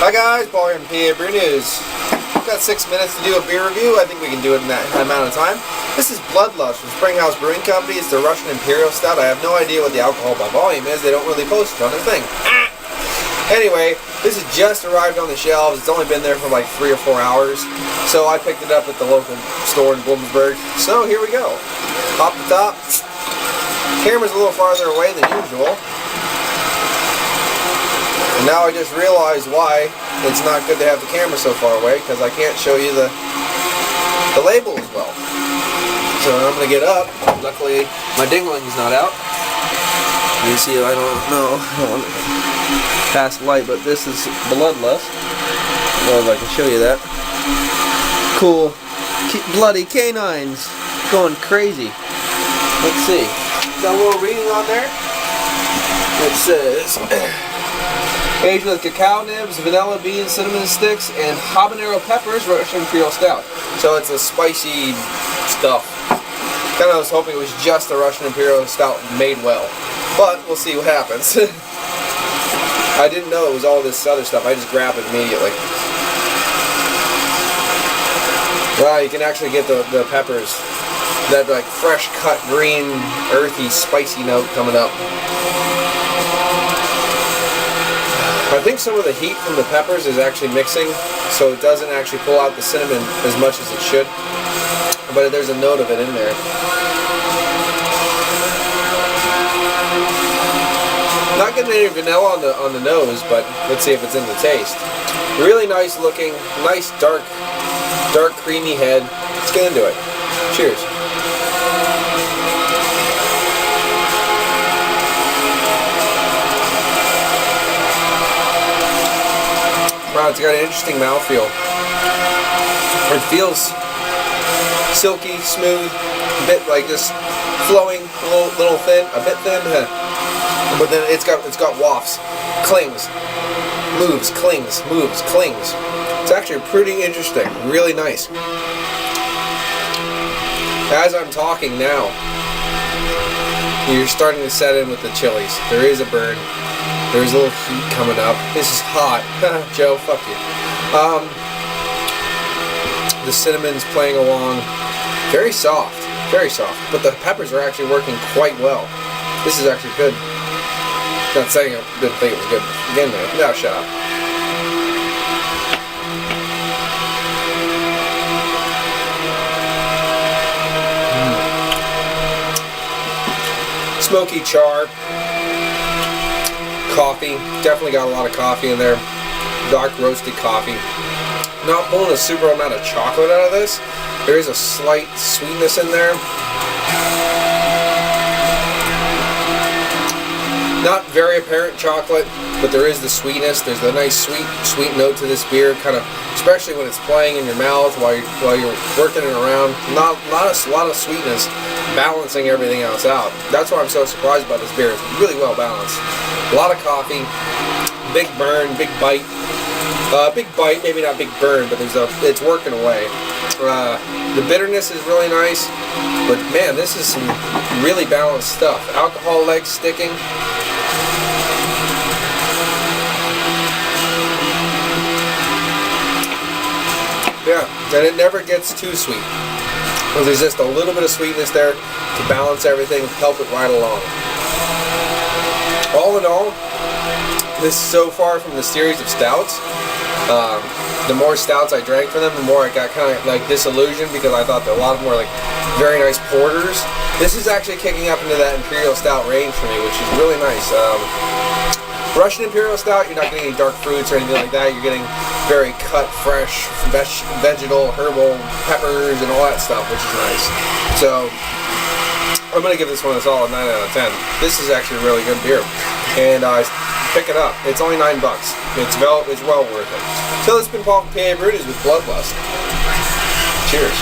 Hi guys, Paul here from PABrewNews. Got 6 minutes to do a beer review. I think we can do it in that amount of time. This is Bloodlust from Springhouse Brewing Company. It's the Russian Imperial Stout. I have no idea what the alcohol by volume is. They don't really post it on their thing. Anyway, this has just arrived on the shelves. It's only been there for like 3 or 4 hours. So I picked it up at the local store in Bloomsburg. So here we go. Pop the top. Camera's a little farther away than usual. And now I just realized why it's not good to have the camera so far away, because I can't show you the label as well. So I'm going to get up. Luckily, my dingling's not out. You see, I don't know past light, but this is Bloodlust. I don't know if I can show you that. Cool, bloody canines going crazy. Let's see. Got a little reading on there. It says, aged with cacao nibs, vanilla beans, cinnamon sticks, and habanero peppers, Russian Imperial Stout. So it's a spicy stuff. Kind of was hoping it was just the Russian Imperial Stout made well. But we'll see what happens. I didn't know it was all this other stuff. I just grabbed it immediately. Wow, you can actually get the peppers. That like fresh cut green, earthy, spicy note coming up. I think some of the heat from the peppers is actually mixing, so it doesn't actually pull out the cinnamon as much as it should. But there's a note of it in there. Not getting any vanilla on the nose, but let's see if it's in the taste. Really nice looking, nice dark creamy head. Let's get into it. Cheers. Wow, it's got an interesting mouthfeel. It feels silky, smooth, a bit like just flowing, a little thin, a bit thin, but then it's got wafts, clings, moves, clings, moves, clings. It's actually pretty interesting, really nice. As I'm talking now, you're starting to set in with the chilies. There is a burn. There's a little heat coming up. This is hot. Joe, fuck you. The cinnamon's playing along. Very soft. Very soft. But the peppers are actually working quite well. This is actually good. Not saying I didn't think it was good. Again, there. No, shut up. Smoky char. Coffee, definitely got a lot of coffee in there. Dark roasted coffee. Not pulling a super amount of chocolate out of this. There is a slight sweetness in there. Not very apparent chocolate, but there is the sweetness. There's a nice sweet note to this beer, kind of, especially when it's playing in your mouth while you're working it around. Not a lot of sweetness, balancing everything else out. That's why I'm so surprised by this beer. It's really well balanced. A lot of coffee, big burn, big bite. Big bite, maybe not big burn, but it's working away. The bitterness is really nice, but man, this is some really balanced stuff. Alcohol legs sticking. Yeah, and it never gets too sweet. There's just a little bit of sweetness there to balance everything, help it right along. All in all, this is so far from the series of stouts. The more stouts I drank from them, the more I got kind of like disillusioned, because I thought that a lot of them were like very nice porters. This is actually kicking up into that Imperial Stout range for me, which is really nice. Russian Imperial Stout, you're not getting any dark fruits or anything like that. You're getting very cut, fresh, vegetal, herbal, peppers, and all that stuff, which is nice. So I'm going to give this one a solid 9 out of 10. This is actually a really good beer. And pick it up. It's only $9. It's well worth it. So it's been Paul from PABrewNews with Bloodlust. Cheers.